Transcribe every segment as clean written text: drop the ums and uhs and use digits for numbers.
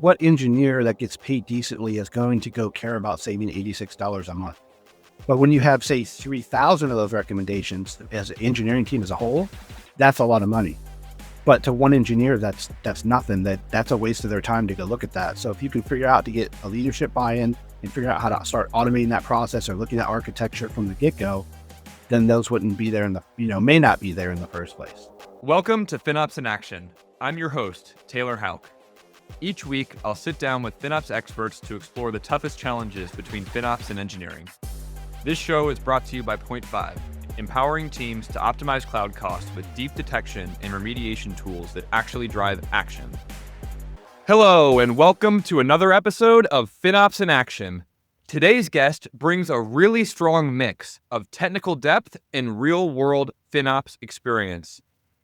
what engineer that gets paid decently is going to go care about saving $86 a month? But when you have, say, 3,000 of those recommendations as an engineering team as a whole, that's a lot of money. But to one engineer, that's nothing. That's a waste of their time to go look at that. So if you can figure out to get a leadership buy-in and figure out how to start automating that process or looking at architecture from the get-go, then those wouldn't be there may not be there in the first place. Welcome to FinOps in Action. I'm your host, Taylor Hauk. Each week, I'll sit down with FinOps experts to explore the toughest challenges between FinOps and engineering. This show is brought to you by Point 5, empowering teams to optimize cloud costs with deep detection and remediation tools that actually drive action. Hello, and welcome to another episode of FinOps in Action. Today's guest brings a really strong mix of technical depth and real-world FinOps experience.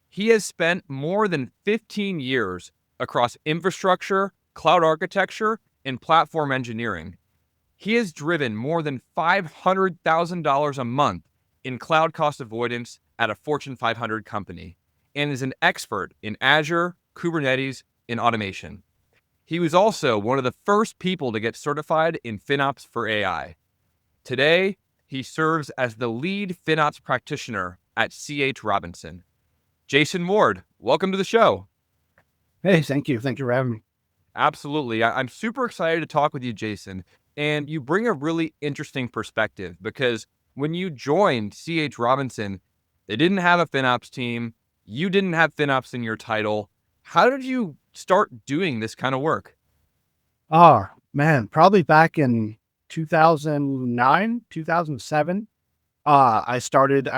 He has spent more than 15 years across infrastructure, cloud architecture, and platform engineering. He has driven more than $500,000 a month in cloud cost avoidance at a Fortune 500 company and is an expert in Azure, Kubernetes, and automation. He was also one of the first people to get certified in FinOps for AI. Today, he serves as the lead FinOps practitioner at C.H. Robinson. Jason Ward, welcome to the show. Hey, thank you. Thank you for having me. Absolutely. I'm super excited to talk with you, Jason. And you bring a really interesting perspective because when you joined C.H. Robinson, they didn't have a FinOps team. You didn't have FinOps in your title. How did you start doing this kind of work? Oh, man, probably back in 2009, 2007. I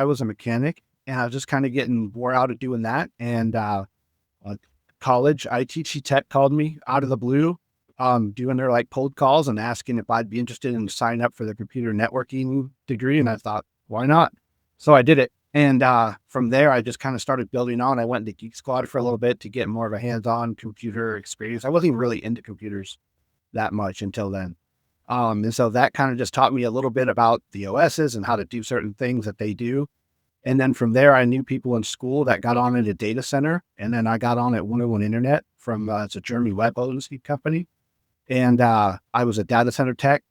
was a mechanic and I was just kind of getting wore out of doing that. And college, ITT Tech called me out of the blue, doing their cold calls and asking if I'd be interested in signing up for the computer networking degree. And I thought, why not? So I did it. And from there, I just kind of started building on. I went into Geek Squad for a little bit to get more of a hands-on computer experience. I wasn't even really into computers that much until then. And so that kind of just taught me a little bit about the OSs and how to do certain things that they do. And then from there, I knew people in school that got on at a data center. And then I got on at 101 Internet from, it's a German web hosting company. And I was a data center tech.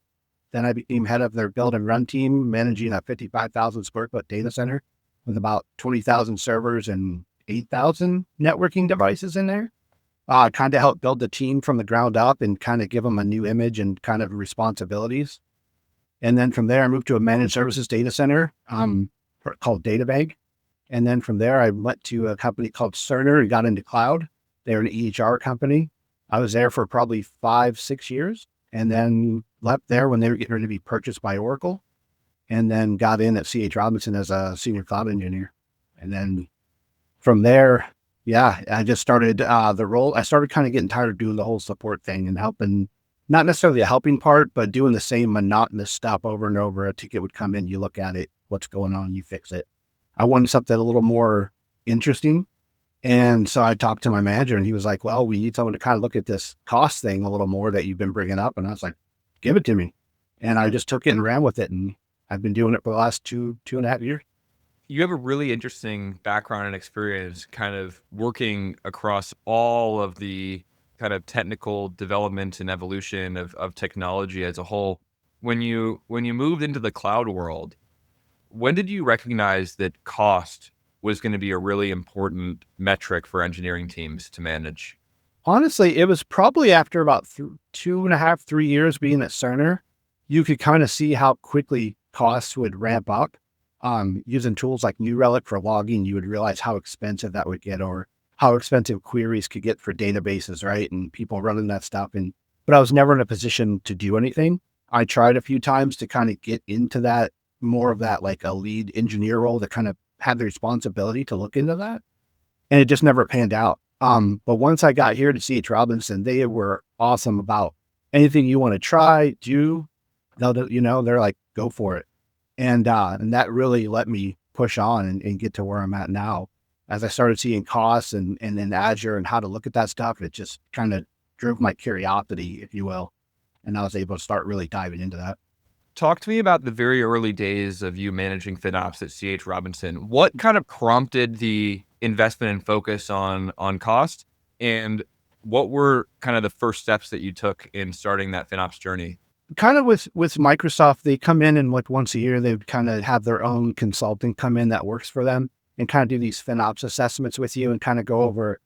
Then I became head of their build and run team, managing a 55,000 square foot data center with about 20,000 servers and 8,000 networking devices in there. Kind of helped build the team from the ground up and kind of give them a new image and kind of responsibilities. And then from there, I moved to a managed services data center called Datadog. And then from there, I went to a company called Cerner and got into cloud. They're an EHR company. I was there for probably 5-6 years and then left there when they were getting ready to be purchased by Oracle. And then got in at C.H. Robinson as a senior cloud engineer. And then from there, I just started the role. I started kind of getting tired of doing the whole support thing and helping, not necessarily the helping part, but doing the same monotonous stuff over and over. A ticket would come in, you look at it, what's going on, you fix it. I wanted something a little more interesting. And so I talked to my manager and he was like, well, we need someone to kind of look at this cost thing a little more that you've been bringing up. And I was like, give it to me. And I just took it and ran with it. And I've been doing it for the last two and a half years. You have a really interesting background and experience kind of working across all of the kind of technical development and evolution of technology as a whole. When you moved into the cloud world, when did you recognize that cost was going to be a really important metric for engineering teams to manage? Honestly, it was probably after about 2.5, 3 years being at Cerner, you could kind of see how quickly costs would ramp up. Using tools like New Relic for logging, you would realize how expensive that would get or how expensive queries could get for databases, right? And people running that stuff. But I was never in a position to do anything. I tried a few times to kind of get into that, more of that, like a lead engineer role that kind of had the responsibility to look into that. And it just never panned out. But once I got here to C.H. Robinson, they were awesome about anything you want to try, do, they're like, go for it. And that really let me push on and get to where I'm at now. As I started seeing costs and then Azure and how to look at that stuff, it just kind of drove my curiosity, if you will. And I was able to start really diving into that. Talk to me about the very early days of you managing FinOps at C.H. Robinson. What kind of prompted the investment and focus on cost? And What were kind of the first steps that you took in starting that FinOps journey? Kind of with Microsoft, they come in and like once a year, they would kind of have their own consultant come in that works for them and kind of do these FinOps assessments with you and kind of go over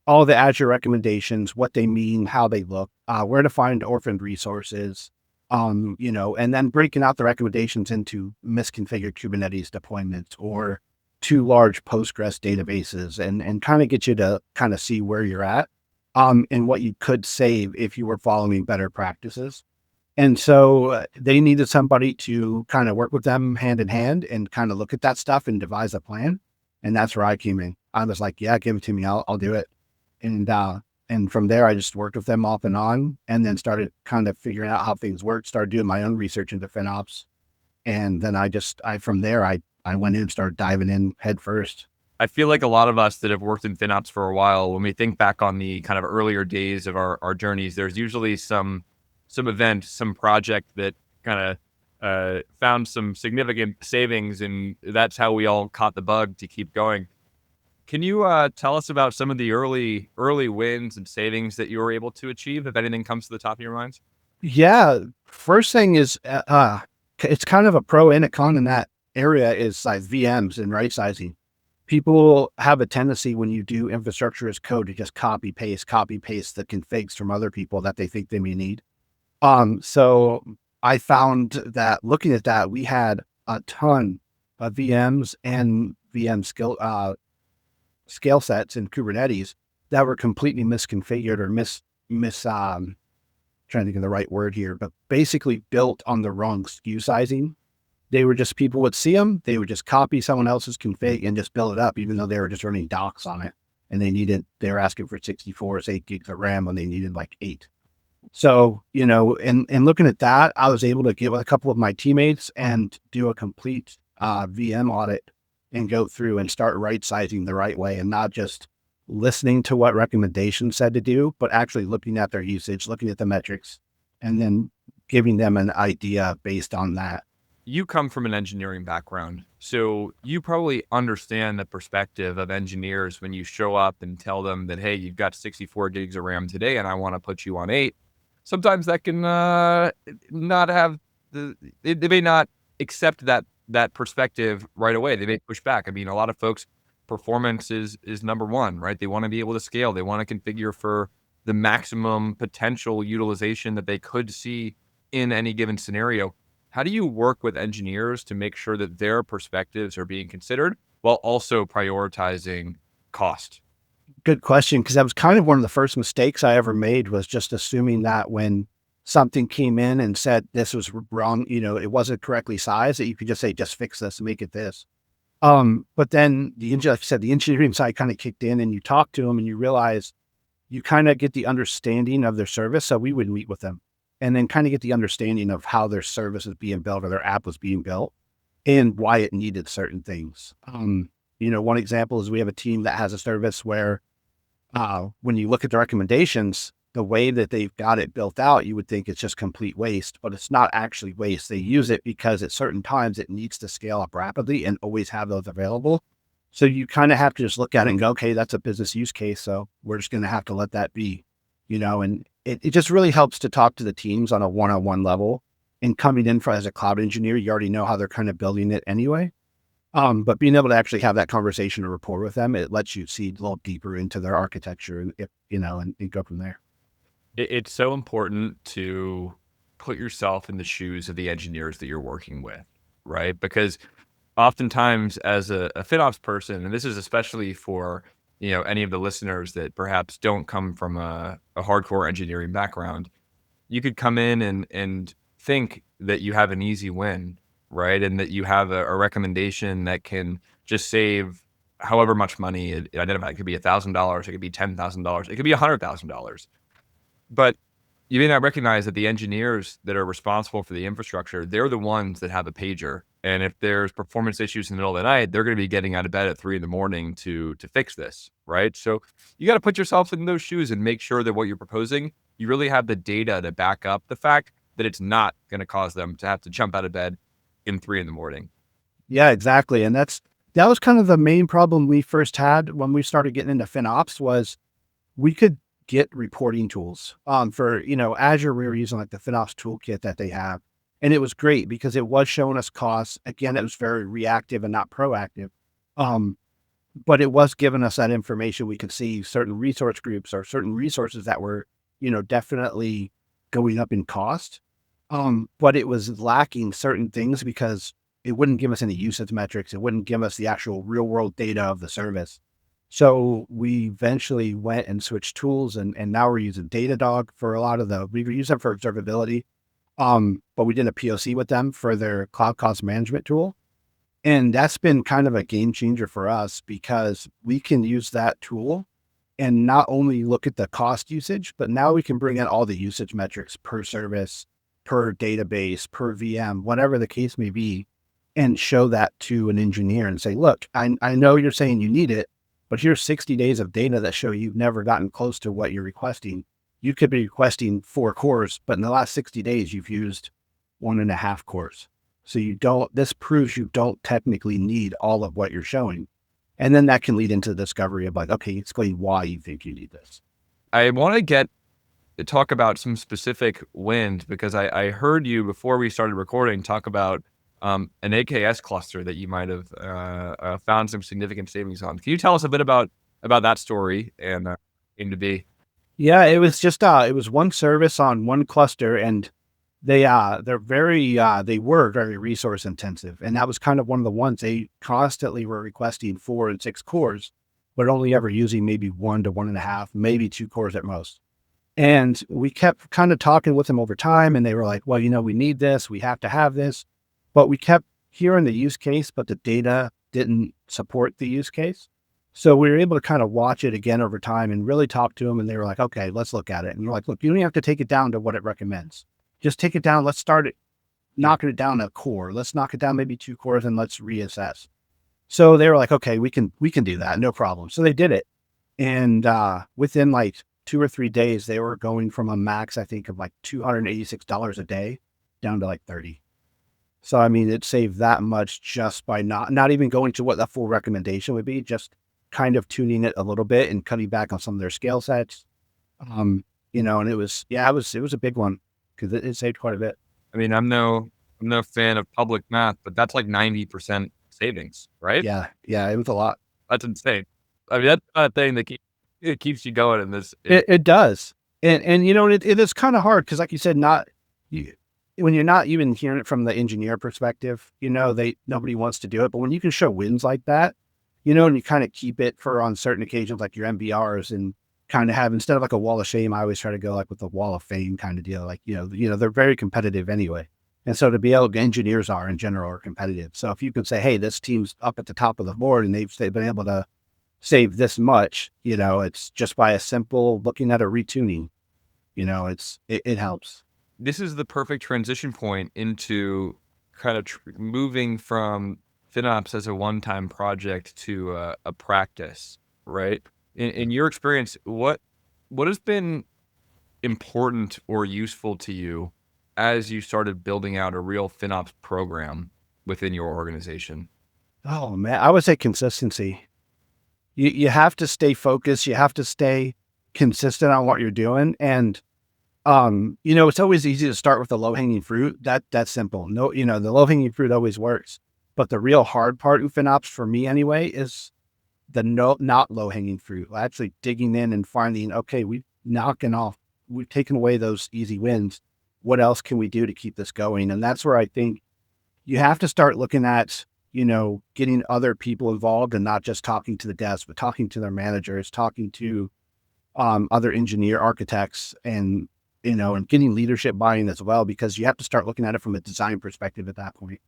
all the Azure recommendations, what they mean, how they look, where to find orphaned resources, and then breaking out the recommendations into misconfigured Kubernetes deployments or too large Postgres databases and kind of get you to kind of see where you're at, and what you could save if you were following better practices. And so they needed somebody to kind of work with them hand in hand and kind of look at that stuff and devise a plan. And that's where I came in. I was like, yeah, give it to me. I'll do it. And from there, I just worked with them off and on, and then started kind of figuring out how things work, started doing my own research into FinOps. And then from there, I went in and started diving in head first. I feel like a lot of us that have worked in FinOps for a while, when we think back on the kind of earlier days of our journeys, there's usually some event, some project that kind of found some significant savings, and that's how we all caught the bug to keep going. Can you tell us about some of the early wins and savings that you were able to achieve, if anything comes to the top of your minds? Yeah. First thing is, it's kind of a pro and a con in that area is like VMs and right sizing. People have a tendency when you do infrastructure as code to just copy paste the configs from other people that they think they may need. So I found that looking at that, we had a ton of VMs and VM scale sets in Kubernetes that were completely misconfigured or trying to think of the right word here, but basically built on the wrong SKU sizing. They were just, people would see them, they would just copy someone else's config and just build it up, even though they were just running docs on it. And they were asking for 64 or 8 gigs of RAM when they needed like 8. So, and looking at that, I was able to get with a couple of my teammates and do a complete VM audit and go through and start right sizing the right way and not just listening to what recommendations said to do, but actually looking at their usage, looking at the metrics, and then giving them an idea based on that. You come from an engineering background, so you probably understand the perspective of engineers when you show up and tell them that, hey, you've got 64 gigs of RAM today and I want to put you on 8. Sometimes that can not have they may not accept that perspective right away. They may push back. I mean, a lot of folks, performance is number one, right? They want to be able to scale. They want to configure for the maximum potential utilization that they could see in any given scenario. How do you work with engineers to make sure that their perspectives are being considered while also prioritizing cost? Good question, because that was kind of one of the first mistakes I ever made, was just assuming that when something came in and said this was wrong, it wasn't correctly sized, that you could just say, just fix this and make it this. But then like I said, the engineering side kind of kicked in, and you talk to them and you realize you kind of get the understanding of their service. So we would meet with them and then kind of get the understanding of how their service is being built or their app was being built and why it needed certain things. One example is we have a team that has a service where when you look at the recommendations, the way that they've got it built out, you would think it's just complete waste, but it's not actually waste. They use it because at certain times it needs to scale up rapidly and always have those available. So you kind of have to just look at it and go, okay, that's a business use case. So we're just going to have to let that be, and it just really helps to talk to the teams on a one-on-one level. And coming in as a cloud engineer, you already know how they're kind of building it anyway. But being able to actually have that conversation or rapport with them, it lets you see a little deeper into their architecture and go from there. It's so important to put yourself in the shoes of the engineers that you're working with, right? Because oftentimes as a FinOps person, and this is especially for, any of the listeners that perhaps don't come from a hardcore engineering background, you could come in and think that you have an easy win, right? And that you have a recommendation that can just save however much money it identified. It could be $1,000, it could be $10,000, it could be $100,000. But you may not recognize that the engineers that are responsible for the infrastructure, they're the ones that have a pager. And if there's performance issues in the middle of the night, they're going to be getting out of bed at 3 a.m. to fix this, right? So you got to put yourself in those shoes and make sure that what you're proposing, you really have the data to back up the fact that it's not going to cause them to have to jump out of bed in 3 a.m. Yeah, exactly. And that was kind of the main problem we first had when we started getting into FinOps was we could get reporting tools. For, Azure, we were using like the FinOps toolkit that they have. And it was great because it was showing us costs. Again, it was very reactive and not proactive. Um, but it was giving us that information. We could see certain resource groups or certain resources that were, definitely going up in cost. But it was lacking certain things because it wouldn't give us any usage metrics. It wouldn't give us the actual real world data of the service. So we eventually went and switched tools, and now we're using Datadog for a lot of we use them for observability. But we did a POC with them for their cloud cost management tool. And that's been kind of a game changer for us because we can use that tool and not only look at the cost usage, but now we can bring in all the usage metrics per service, per database, per VM, whatever the case may be, and show that to an engineer and say, look, I know you're saying you need it, but here's 60 days of data that show you've never gotten close to what you're requesting. You could be requesting 4 cores, but in the last 60 days, you've used 1.5 cores. So this proves you don't technically need all of what you're showing. And then that can lead into the discovery of like, okay, explain why you think you need this. I want to talk about some specific wins because I heard you before we started recording talk about an AKS cluster that you might have found some significant savings on. Can you tell us a bit about that story and came to be? Yeah, it was just it was one service on one cluster, and they were very resource intensive, and that was kind of one of the ones they constantly were requesting 4 and 6 cores, but only ever using maybe 1 to 1.5, maybe 2 cores at most. And we kept kind of talking with them over time, and they were like, well, we need this, we have to have this, but we kept hearing the use case, but the data didn't support the use case. So we were able to kind of watch it again over time and really talk to them. And they were like, okay, let's look at it. And we're like, look, you don't have to take it down to what it recommends. Just take it down. Let's start it, knocking it down a core. Let's knock it down maybe 2 cores and let's reassess. So they were like, okay, we can do that. No problem. So they did it. And within like 2 or 3 days, they were going from a max, I think, of like $286 a day down to like 30. So, I mean, it saved that much just by not even going to what the full recommendation would be, just kind of tuning it a little bit and cutting back on some of their scale sets. And it was a big one because it saved quite a bit. I mean, I'm no fan of public math, but that's like 90% savings, right? Yeah. It was a lot. That's insane. I mean, that's a thing that keeps you going in this. It does. And it is kind of hard because, like you said, when you're not even hearing it from the engineer perspective, nobody wants to do it. But when you can show wins like that, and you kind of keep it for on certain occasions, like your MBRs, and kind of have, instead of like a wall of shame, I always try to go like with the wall of fame kind of deal. Like, they're very competitive anyway. And so to be able to, engineers are in general are competitive. So if you can say, hey, this team's up at the top of the board and they've been able to save this much, it's just by a simple looking at a retuning, it helps. This is the perfect transition point into kind of moving from FinOps as a one-time project to a practice, right? In your experience, what has been important or useful to you as you started building out a real FinOps program within your organization? Oh man, I would say consistency. You have to stay focused. You have to stay consistent on what you're doing. And, it's always easy to start with the low hanging fruit. That's simple. No, the low hanging fruit always works. But the real hard part of FinOps for me anyway is the not low hanging fruit. Actually digging in and finding, okay, we've taken away those easy wins. What else can we do to keep this going? And that's where I think you have to start looking at, getting other people involved and not just talking to the devs, but talking to their managers, talking to other engineer architects and getting leadership buy-in as well, because you have to start looking at it from a design perspective at that point.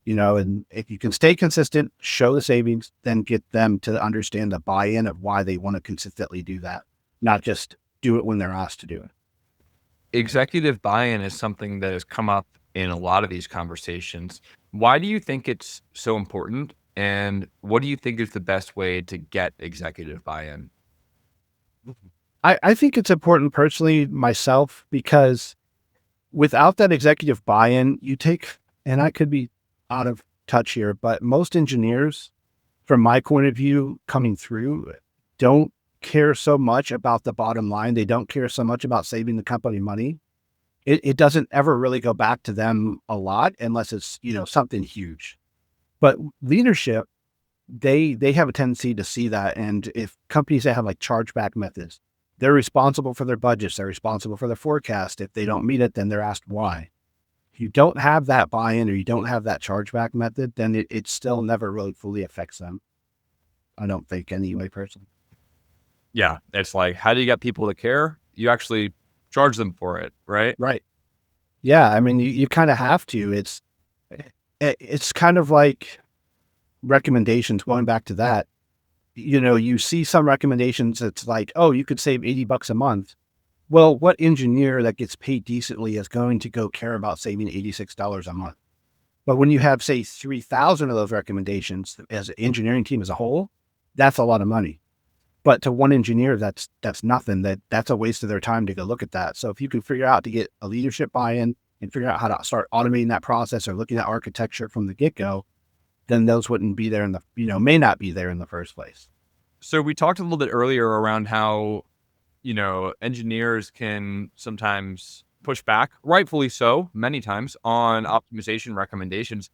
And if you can stay consistent, show the savings, then get them to understand the buy-in of why they want to consistently do that, not just do it when they're asked to do it. Executive buy-in is something that has come up in a lot of these conversations. Why do you think it's so important? And what do you think is the best way to get executive buy-in? I think it's important personally myself, because without that executive buy-in, and I could be out of touch here, but most engineers, from my point of view, coming through, don't care so much about the bottom line. They don't care so much about saving the company money. It doesn't ever really go back to them a lot unless it's, something huge. But leadership, they have a tendency to see that. And if companies that have like chargeback methods, they're responsible for their budgets. They're responsible for their forecast. If they don't meet it, then they're asked why. If you don't have that buy-in or you don't have that chargeback method, then it still never really fully affects them. I don't think anyway, personally. Yeah. It's like, how do you get people to care? You actually charge them for it, right? Right. Yeah. I mean, you kind of have to. It's kind of like recommendations, going back to that. You see some recommendations. It's like, oh, you could save $80 a month. Well, what engineer that gets paid decently is going to go care about saving $86 a month? But when you have, say, 3,000 of those recommendations as an engineering team as a whole, that's a lot of money. But to one engineer, that's nothing. That's a waste of their time to go look at that. So if you can figure out to get a leadership buy-in and figure out how to start automating that process or looking at architecture from the get-go, then those wouldn't be there may not be there in the first place. So we talked a little bit earlier around how, engineers can sometimes push back, rightfully so, many times, on optimization recommendations.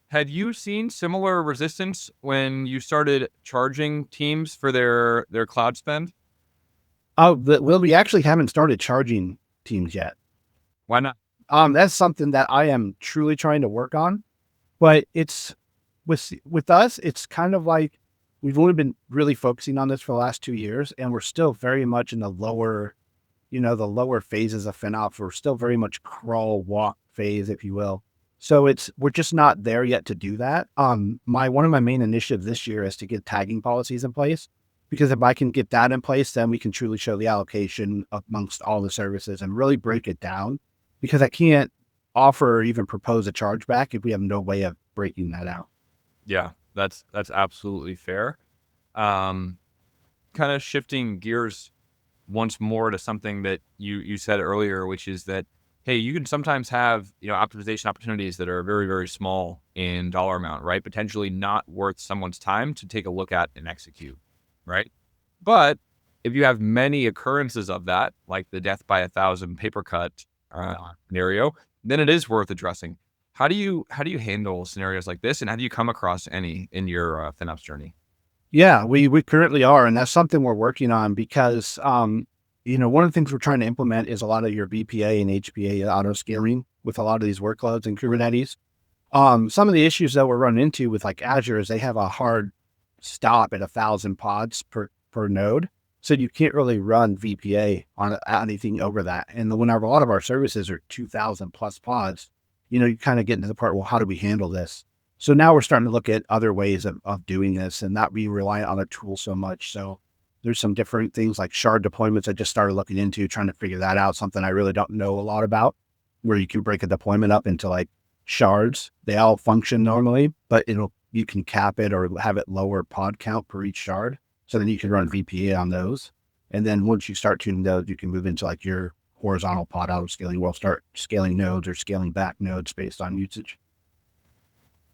Have you seen similar resistance when you started charging teams for their cloud spend? Oh, well, we actually haven't started charging teams yet. Why not? That's something that I am truly trying to work on, but it's with us, it's kind of like we've only been really focusing on this for the last 2 years, and we're still very much in the lower phases of FinOps. We're still very much crawl, walk phase, if you will. So we're just not there yet to do that. One of my main initiatives this year is to get tagging policies in place, because if I can get that in place, then we can truly show the allocation amongst all the services and really break it down, because I can't offer or even propose a chargeback if we have no way of breaking that out. Yeah, that's absolutely fair. Kind of shifting gears once more to something that you said earlier, which is that, hey, you can sometimes have, optimization opportunities that are very, very small in dollar amount, right? Potentially not worth someone's time to take a look at and execute, right? But if you have many occurrences of that, like the death by 1,000 paper cut scenario, then it is worth addressing. How do you handle scenarios like this, and have you come across any in your FinOps journey? Yeah, we currently are, and that's something we're working on because, one of the things we're trying to implement is a lot of your VPA and HPA auto scaling with a lot of these workloads in Kubernetes. Some of the issues that we're running into with like Azure is they have a hard stop at 1,000 pods per node. So you can't really run VPA on anything over that. And whenever a lot of our services are 2,000 plus pods, you kind of get into the part, well, how do we handle this? So now we're starting to look at other ways of doing this and not be reliant on a tool so much. So there's some different things like shard deployments I just started looking into, trying to figure that out, something I really don't know a lot about, where you can break a deployment up into like shards. They all function normally, but you can cap it or have it lower pod count per each shard. So then you can run VPA on those. And then once you start tuning those, you can move into like your horizontal pod auto scaling. We'll start scaling nodes or scaling back nodes based on usage.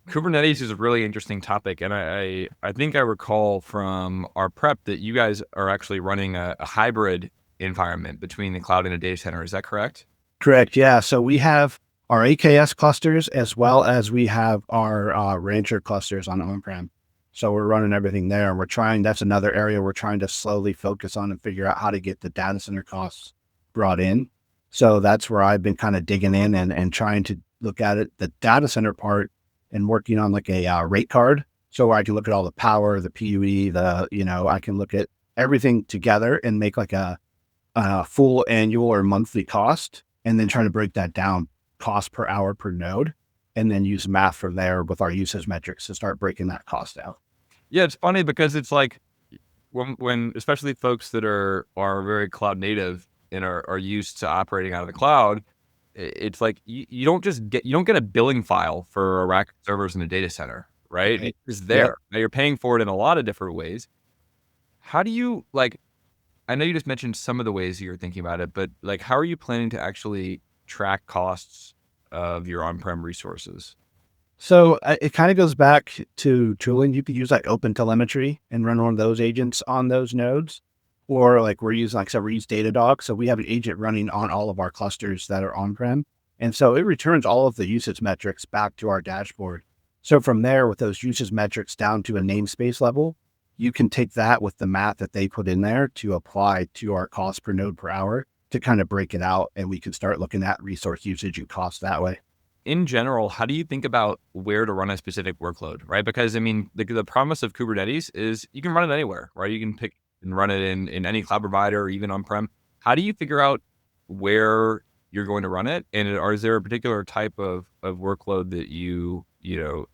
Kubernetes is a really interesting topic, and I think I recall from our prep that you guys are actually running a hybrid environment between the cloud and a data center. Is that correct? Correct. Yeah. So we have our AKS clusters as well as we have our Rancher clusters on on-prem. So we're running everything there, and that's another area we're trying to slowly focus on and figure out how to get the data center costs brought in. So that's where I've been kind of digging in and trying to look at it, the data center part, and working on like a rate card. So I can look at all the power, the PUE, I can look at everything together and make like a full annual or monthly cost, and then trying to break that down cost per hour per node, and then use math from there with our usage metrics to start breaking that cost out. Yeah, it's funny because it's like when especially folks that are very cloud native and are used to operating out of the cloud, it's like you don't get a billing file for a rack of servers in a data center, right? Right. It's there. Yep. Now you're paying for it in a lot of different ways. How do you I know you just mentioned some of the ways you're thinking about it, but like, how are you planning to actually track costs of your on-prem resources? So it kind of goes back to tooling. You could use like Open Telemetry and run one of those agents on those nodes. Or like we're using, like I said, we use Datadog. So we have an agent running on all of our clusters that are on-prem. And so it returns all of the usage metrics back to our dashboard. So from there, with those usage metrics down to a namespace level, you can take that with the math that they put in there to apply to our cost per node per hour to kind of break it out. And we can start looking at resource usage and cost that way. In general, how do you think about where to run a specific workload, right? Because I mean, the promise of Kubernetes is you can run it anywhere, right? You can pick and run it in any cloud provider or even on-prem. How do you figure out where you're going to run it? And or is there a particular type of workload that you know,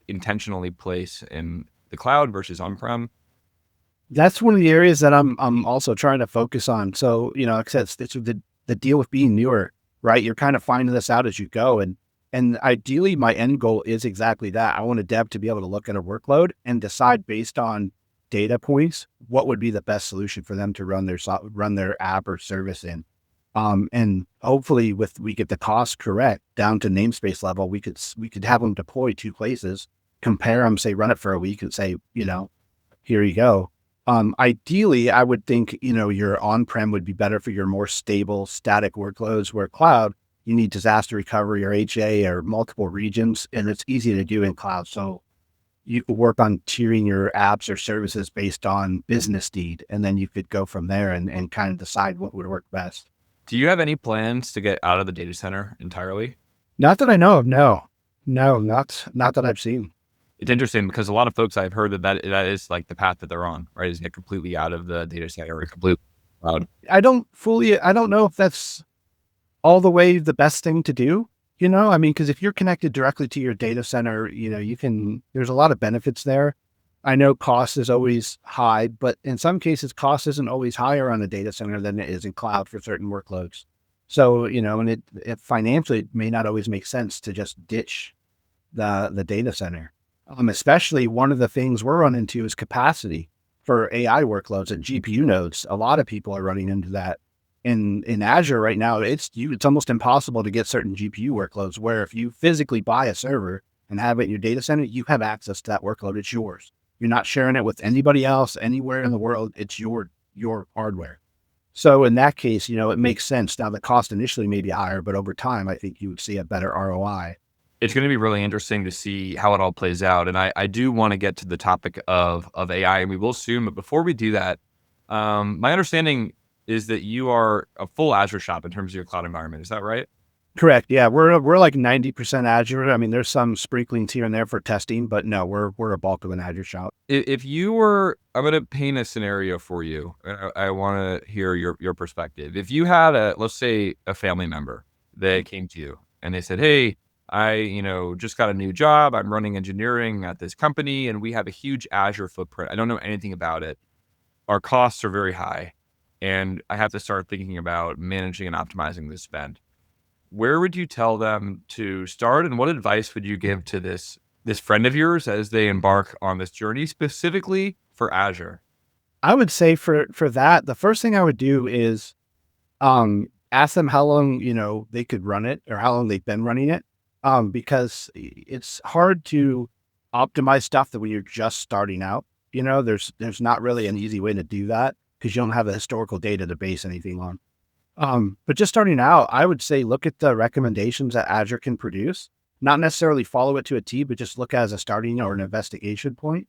intentionally place in the cloud versus on-prem? That's one of the areas that I'm also trying to focus on. So, like I said, it's the deal with being newer, right? You're kind of finding this out as you go. And ideally my end goal is exactly that. I want a dev to be able to look at a workload and decide based on data points what would be the best solution for them to run their app or service in. And hopefully we get the cost correct down to namespace level, we could have them deploy two places, compare them, say run it for a week and say, here you go. Ideally, I would think, your on-prem would be better for your more stable, static workloads, where cloud, you need disaster recovery or HA or multiple regions, and it's easy to do in cloud. So you could work on tiering your apps or services based on business need, and then you could go from there and kind of decide what would work best. Do you have any plans to get out of the data center entirely? Not that I know of, no. No, not that I've seen. It's interesting because a lot of folks I've heard that is like the path that they're on, right? Is get completely out of the data center or completely cloud. I don't know if that's all the way the best thing to do, I mean, because if you're connected directly to your data center, there's a lot of benefits there. I know cost is always high, but in some cases, cost isn't always higher on a data center than it is in cloud for certain workloads. So, and it financially, it may not always make sense to just ditch the data center. Especially one of the things we're running into is capacity for AI workloads and GPU nodes. A lot of people are running into that. In Azure right now, it's almost impossible to get certain GPU workloads, where if you physically buy a server and have it in your data center, you have access to that workload. It's yours. You're not sharing it with anybody else anywhere in the world. It's your hardware. So in that case, it makes sense. Now the cost initially may be higher, but over time, I think you would see a better ROI. It's going to be really interesting to see how it all plays out. And I do want to get to the topic of AI, and we will soon. But before we do that, my understanding is that you are a full Azure shop in terms of your cloud environment. Is that right? Correct. Yeah, we're like 90% Azure. I mean, there's some sprinklings here and there for testing, but no, we're a bulk of an Azure shop. If you were, I'm going to paint a scenario for you. I want to hear your perspective. If you had let's say a family member that came to you and they said, "Hey, I, just got a new job. I'm running engineering at this company and we have a huge Azure footprint. I don't know anything about it. Our costs are very high and I have to start thinking about managing and optimizing this spend." Where would you tell them to start, and what advice would you give to this friend of yours as they embark on this journey specifically for Azure? I would say for that, the first thing I would do is ask them how long, they could run it or how long they've been running it. Because it's hard to optimize stuff that when you're just starting out, there's not really an easy way to do that because you don't have the historical data to base anything on. But just starting out, I would say, look at the recommendations that Azure can produce, not necessarily follow it to a T, but just look as a starting or an investigation point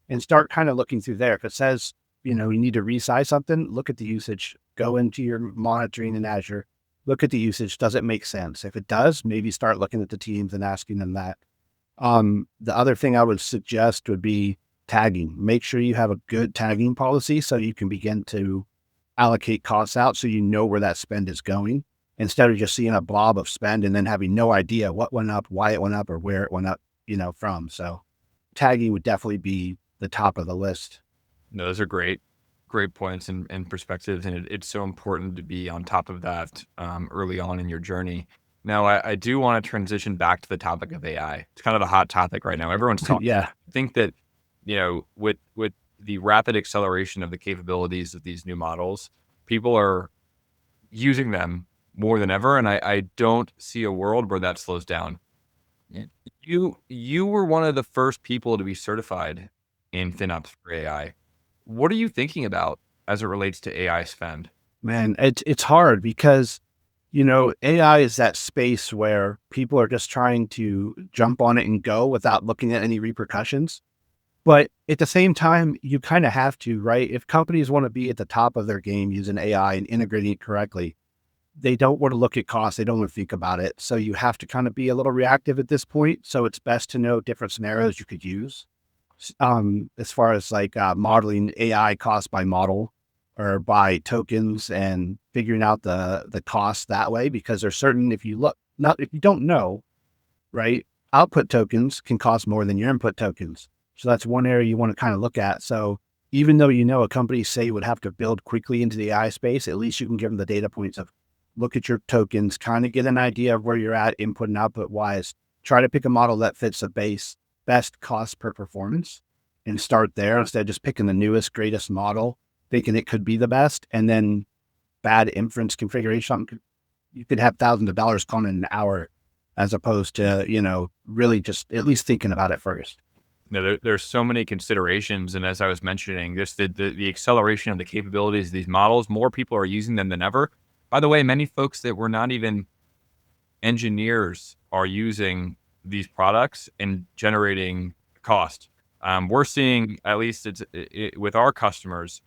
and start kind of looking through there. If it says, you need to resize something, look at the usage, go into your monitoring in Azure, look at the usage. Does it make sense? If it does, maybe start looking at the teams and asking them that. The other thing I would suggest would be tagging. Make sure you have a good tagging policy so you can begin to allocate costs out so you know where that spend is going instead of just seeing a blob of spend and then having no idea what went up, why it went up, or where it went up, from. So tagging would definitely be the top of the list. No, those are great points and perspectives. And it's so important to be on top of that early on in your journey. Now, I do want to transition back to the topic of AI. It's kind of a hot topic right now. Everyone's talking. Yeah. I think that, with the rapid acceleration of the capabilities of these new models, people are using them more than ever. And I don't see a world where that slows down. You were one of the first people to be certified in FinOps for AI. What are you thinking about as it relates to AI spend? Man, it's hard because, AI is that space where people are just trying to jump on it and go without looking at any repercussions. But at the same time, you kind of have to, right? If companies want to be at the top of their game using AI and integrating it correctly, they don't want to look at costs. They don't want to think about it. So you have to kind of be a little reactive at this point. So it's best to know different scenarios you could use. As far as like modeling AI cost by model or by tokens and figuring out the cost that way, because there's certain, if you look, not if you don't know, right? Output tokens can cost more than your input tokens. So that's one area you want to kind of look at. So even though a company say would have to build quickly into the AI space, at least you can give them the data points of look at your tokens, kind of get an idea of where you're at input and output wise. Try to pick a model that fits the best cost per performance and start there instead of just picking the newest, greatest model, thinking it could be the best. And then bad inference configuration, you could have thousands of dollars gone in an hour as opposed to, really just at least thinking about it first. There's so many considerations, and as I was mentioning, just the acceleration of the capabilities of these models, more people are using them than ever. By the way, many folks that were not even engineers are using these products and generating cost. We're seeing, at least with our customers,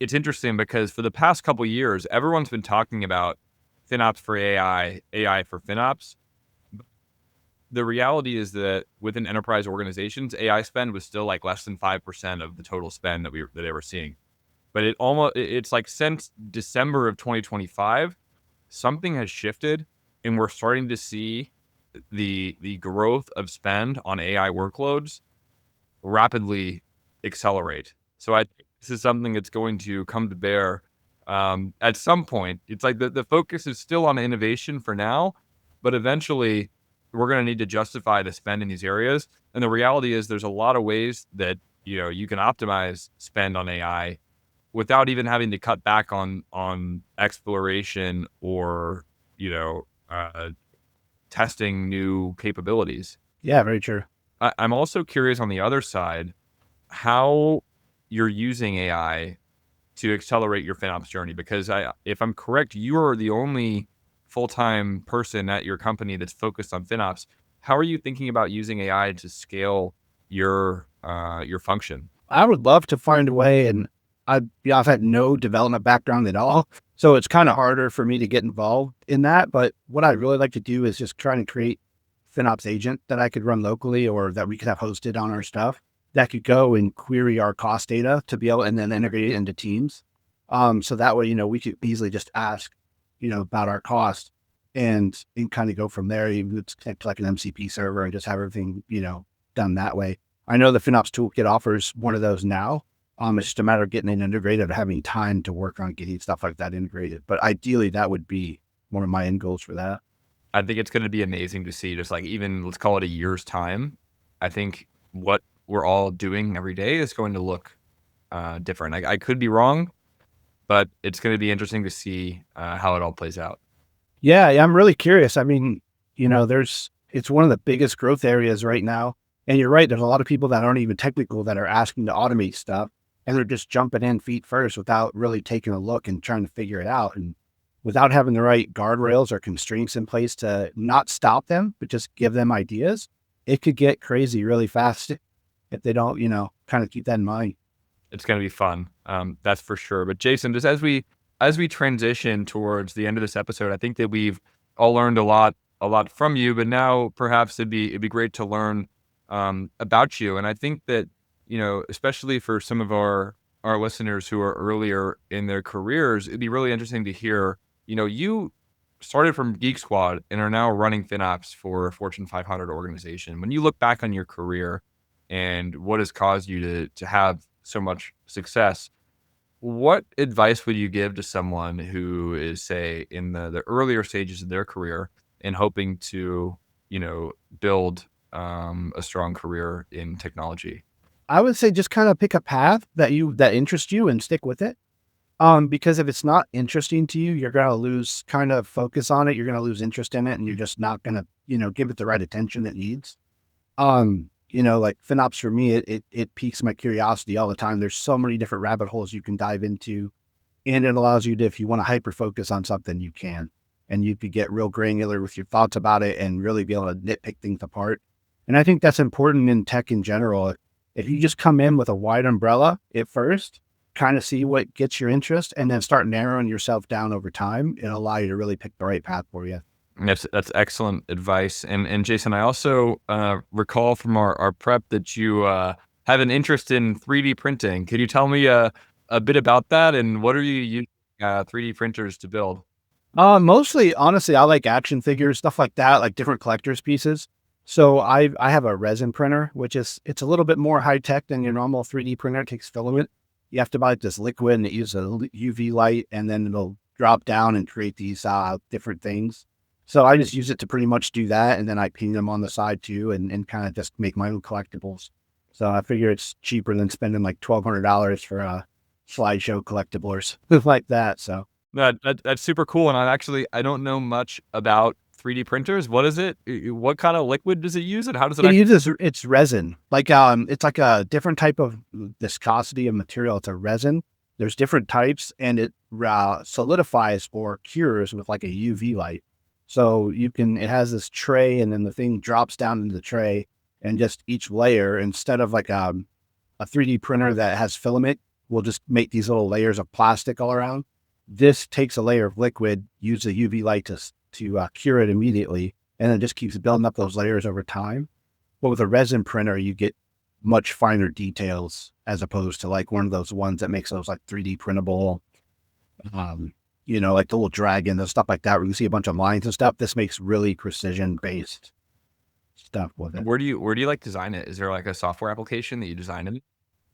it's interesting because for the past couple of years, everyone's been talking about FinOps for AI, AI for FinOps. The reality is that within enterprise organizations, AI spend was still like less than 5% of the total spend that they were seeing. But it's like since December of 2025, something has shifted, and we're starting to see the growth of spend on AI workloads rapidly accelerate. So I think this is something that's going to come to bear at some point. It's like the focus is still on innovation for now, but eventually we're going to need to justify the spend in these areas. And the reality is there's a lot of ways that, you can optimize spend on AI without even having to cut back on exploration or, testing new capabilities. Yeah, very true. I'm also curious on the other side, how you're using AI to accelerate your FinOps journey, because if I'm correct, you are the only full-time person at your company that's focused on FinOps. How are you thinking about using AI to scale your function? I would love to find a way, and I've had no development background at all, so it's kind of harder for me to get involved in that. But what I really like to do is just try and create FinOps agent that I could run locally or that we could have hosted on our stuff that could go and query our cost data to be able and then integrate it into Teams. So that way, we could easily just ask, about our cost and kind of go from there. You would connect to like an MCP server and just have everything, done that way. I know the FinOps Toolkit offers one of those now. It's just a matter of getting it integrated, having time to work on getting stuff like that integrated. But ideally, that would be one of my end goals for that. I think it's going to be amazing to see, just like even let's call it a year's time. I think what we're all doing every day is going to look different. I could be wrong, but it's going to be interesting to see how it all plays out. Yeah, I'm really curious. I mean, it's one of the biggest growth areas right now. And you're right, there's a lot of people that aren't even technical that are asking to automate stuff, and they're just jumping in feet first without really taking a look and trying to figure it out. And without having the right guardrails or constraints in place to not stop them, but just give them ideas, it could get crazy really fast if they don't, kind of keep that in mind. It's going to be fun. That's for sure. But Jason, just as we transition towards the end of this episode, I think that we've all learned a lot from you, but now perhaps it'd be great to learn about you. And I think that, especially for some of our listeners who are earlier in their careers, it'd be really interesting to hear, you started from Geek Squad and are now running FinOps for a Fortune 500 organization. When you look back on your career and what has caused you to have so much success, what advice would you give to someone who is, say, in the earlier stages of their career and hoping to, build a strong career in technology? I would say just kind of pick a path that interests you and stick with it. Because if it's not interesting to you, you're gonna lose kind of focus on it. You're gonna lose interest in it, and you're just not gonna, give it the right attention it needs. Like FinOps for me, it piques my curiosity all the time. There's so many different rabbit holes you can dive into, and it allows you to, if you want to hyper focus on something, you can, and you could get real granular with your thoughts about it and really be able to nitpick things apart. And I think that's important in tech in general. If you just come in with a wide umbrella at first, kind of see what gets your interest, and then start narrowing yourself down over time, it'll allow you to really pick the right path for you. That's excellent advice. And Jason, I also recall from our prep that you have an interest in 3D printing. Could you tell me a bit about that, and what are you using 3D printers to build? Mostly, honestly, I like action figures, stuff like that, like different collector's pieces. So I have a resin printer, it's a little bit more high tech than your normal 3D printer. It takes filament. You have to buy this liquid, and it uses a UV light, and then it'll drop down and create these different things. So I just use it to pretty much do that, and then I paint them on the side too, and kind of just make my own collectibles. So I figure it's cheaper than spending like $1,200 for a slideshow collectible or something like that. So That's super cool. And I don't know much about 3D printers. What is it? What kind of liquid does it use, and how does it? It's resin. It's like a different type of viscosity of material. It's a resin. There's different types, and it solidifies or cures with like a UV light. So it has this tray, and then the thing drops down into the tray, and just each layer, instead of like a 3D printer that has filament, will just make these little layers of plastic all around. This takes a layer of liquid, uses a UV light to cure it immediately, and then just keeps building up those layers over time. But with a resin printer, you get much finer details, as opposed to like one of those ones that makes those like 3D printable, like the little dragon and stuff like that, where you see a bunch of lines and stuff. This makes really precision based stuff with it. Where do you like design it? Is there like a software application that you design in?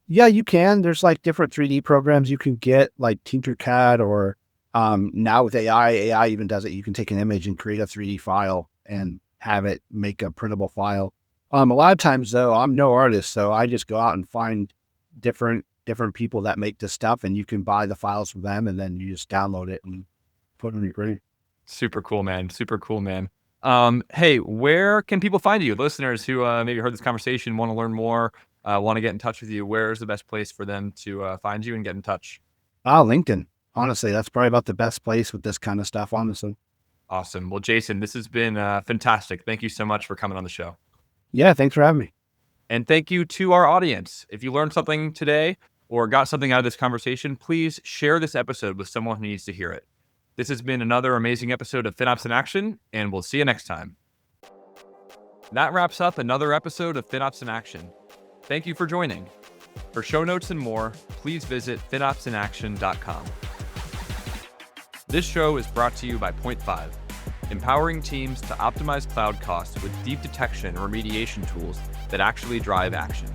Yeah, you can. There's like different 3D programs you can get, like Tinkercad, or now with AI even does it. You can take an image and create a 3D file and have it make a printable file. A lot of times though, I'm no artist, so I just go out and find different people that make this stuff, and you can buy the files from them, and then you just download it and put it on your screen. Super cool, man. Super cool, man. Hey, where can people find you? Listeners who maybe heard this conversation, want to learn more, want to get in touch with you, where's the best place for them to find you and get in touch? LinkedIn. Honestly, that's probably about the best place with this kind of stuff, honestly. Awesome. Well, Jason, this has been fantastic. Thank you so much for coming on the show. Yeah, thanks for having me. And thank you to our audience. If you learned something today or got something out of this conversation, please share this episode with someone who needs to hear it. This has been another amazing episode of FinOps in Action, and we'll see you next time. That wraps up another episode of FinOps in Action. Thank you for joining. For show notes and more, please visit finopsinaction.com. This show is brought to you by Point 5, empowering teams to optimize cloud costs with deep detection and remediation tools that actually drive action.